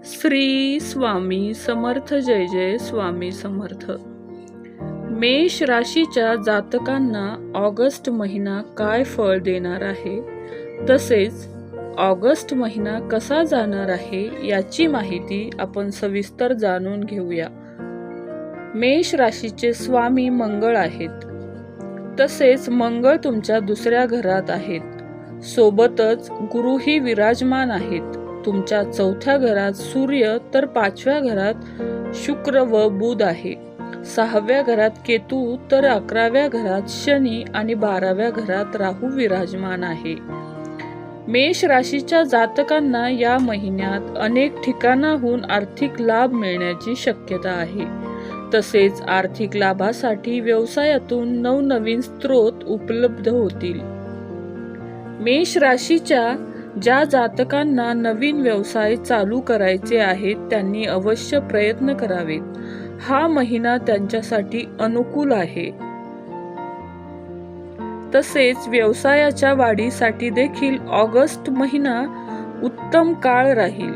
श्री स्वामी समर्थ. जय जय स्वामी समर्थ. मेष राशीच्या जातकांना ऑगस्ट महिना काय फळ देणार आहे, तसेच ऑगस्ट महिना कसा जाणार आहे याची माहिती आपण सविस्तर जाणून घेऊया. मेष राशीचे स्वामी मंगळ आहेत. तसेच मंगळ तुमच्या दुसऱ्या घरात आहेत. सोबतच गुरुही विराजमान आहेत. तुमच्या चौथ्या घरात सूर्य, तर 5व्या घरात शुक्र व बुध आहे. 6व्या घरात केतू, तर 11व्या घरात शनी आणि 12व्या घरात राहू विराजमान आहे. मेष राशीच्या जातकांना या महिन्यात अनेक ठिकाणाहून आर्थिक लाभ मिळण्याची शक्यता आहे. तसेच आर्थिक लाभासाठी व्यवसायातून नवनवीन स्रोत उपलब्ध होतील. मेष राशीच्या ज्या जातकांना नवीन व्यवसाय चालू करायचे आहेत त्यांनी अवश्य प्रयत्न करावेत. हा महिना त्यांच्यासाठी अनुकूल आहे. तसेच व्यवसायाच्या वाढीसाठी देखील ऑगस्ट महिना उत्तम काळ राहील.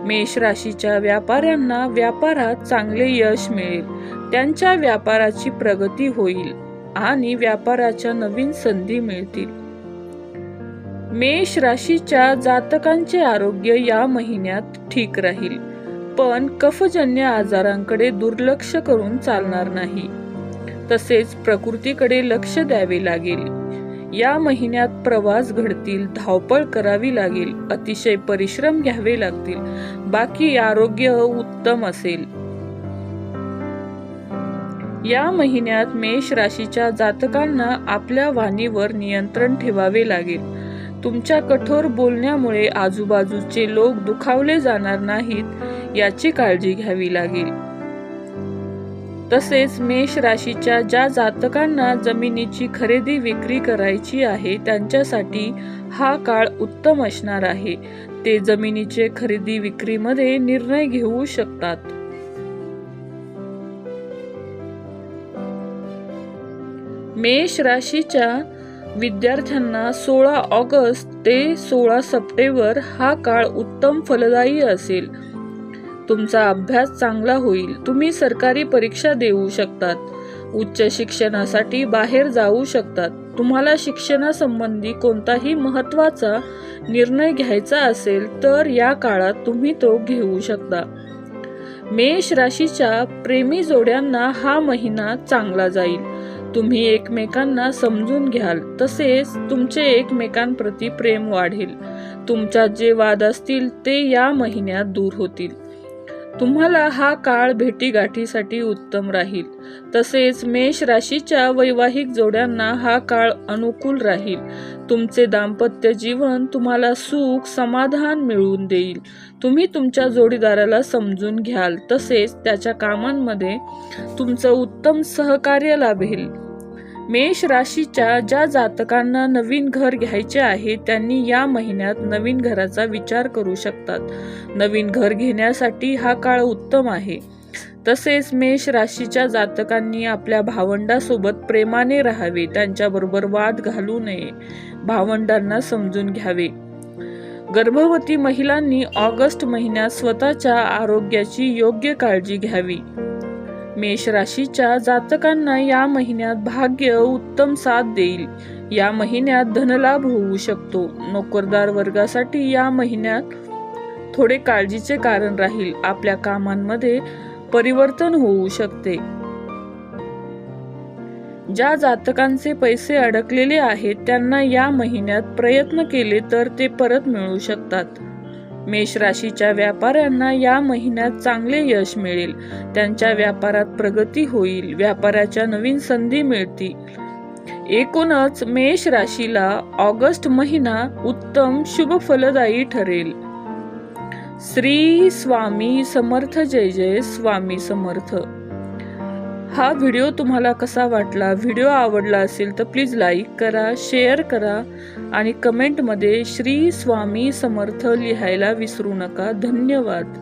मेष राशीच्या व्यापाऱ्यांना व्यापारात चांगले यश मिळेल. त्यांच्या व्यापाराची प्रगती होईल आणि व्यापाराच्या नवीन संधी मिळतील. मेष राशीच्या जातकांचे आरोग्य या महिन्यात ठीक राहील, पण कफजन्य आजारांकडे दुर्लक्ष करून चालणार नाही. तसेच प्रकृतीकडे लक्ष द्यावे लागेल. या महिन्यात प्रवास घडतील, धावपळ करावी लागेल, अतिशय परिश्रम घ्यावे लागतील. बाकी आरोग्य उत्तम असेल. या महिन्यात मेष राशीच्या जातकांना आपल्या वाणीवर नियंत्रण ठेवावे लागेल. तुमच्या कठोर बोलण्यामुळे आजूबाजूचे लोक दुखावले जाणार नाहीत याची काळजी घ्यावी लागेल. तसेच मेष राशीच्या ज्या जातकांना जमिनीची खरेदी विक्री करायची आहे त्यांच्यासाठी हा काळ उत्तम असणार आहे. ते जमिनीचे खरेदी विक्रीमध्ये निर्णय घेऊ शकतात. मेष राशीच्या विद्यार्थ्यांना 16 ऑगस्ट ते 16 सप्टेंबर हा काळ उत्तम फलदायी असेल. तुमचा अभ्यास चांगला होईल. तुम्ही सरकारी परीक्षा देऊ शकतात. उच्च शिक्षणासाठी बाहेर जाऊ शकतात. तुम्हाला शिक्षणासंबंधी कोणताही महत्त्वाचा निर्णय घ्यायचा असेल तर या काळात तुम्ही तो घेऊ शकता. मेष राशीच्या प्रेमी जोड्यांना हा महिना चांगला जाईल. तुम्ही एकमेकांना समजून घ्याल. तसेच तुमचे एकमेकांप्रती प्रेम वाढेल. तुमच्यात जे वाद असतील ते या महिन्यात दूर होतील. तुम्हाला हा काळ भेटीगाठीसाठी उत्तम राहील. तसेच मेष राशीच्या वैवाहिक जोड्यांना हा काळ अनुकूल राहील. तुमचे दाम्पत्य जीवन तुम्हाला सुख समाधान मिळवून देईल. तुम्ही तुमच्या जोडीदाराला समजून घ्याल. तसेच त्याच्या कामांमध्ये तुमचं उत्तम सहकार्य लाभेल. मेष राशीच्या ज्या जातकांना नवीन घर घ्यायचे आहे त्यांनी या महिन्यात नवीन घराचा विचार करू शकतात. नवीन घर घेण्यासाठी हा काळ उत्तम आहे. तसेच मेष राशीच्या जातकांनी आपल्या भावंडासोबत प्रेमाने राहावे. त्यांच्याबरोबर वाद घालू नये. भावंडांना समजून घ्यावे. गर्भवती महिलांनी ऑगस्ट महिन्यात स्वतःच्या आरोग्याची योग्य काळजी घ्यावी. मेष राशीच्या जातकांना या महिन्यात भाग्य उत्तम साथ देईल. या महिन्यात धनलाभ होऊ शकतो. नोकरदार वर्गासाठी या महिन्यात थोडे काळजीचे कारण राहील. आपल्या कामांमध्ये परिवर्तन होऊ शकते. ज्या जातकांचे पैसे अडकलेले आहेत त्यांना या महिन्यात प्रयत्न केले तर ते परत मिळू शकतात. मेष राशीच्या व्यापाऱ्यांना या महिन्यात चांगले यश मिळेल. त्यांच्या व्यापारात प्रगती होईल. व्यापाराच्या नवीन संधी मिळतील. एकूणच मेष राशीला ऑगस्ट महिना उत्तम शुभ फलदायी ठरेल. श्री स्वामी समर्थ. जय जय स्वामी समर्थ. हा व्हिडिओ तुम्हाला कसा वाटला? व्हिडिओ आवडला असेल तर प्लीज लाईक करा, शेअर करा आणि कमेंटमध्ये श्री स्वामी समर्थ लिहायला विसरू नका. धन्यवाद.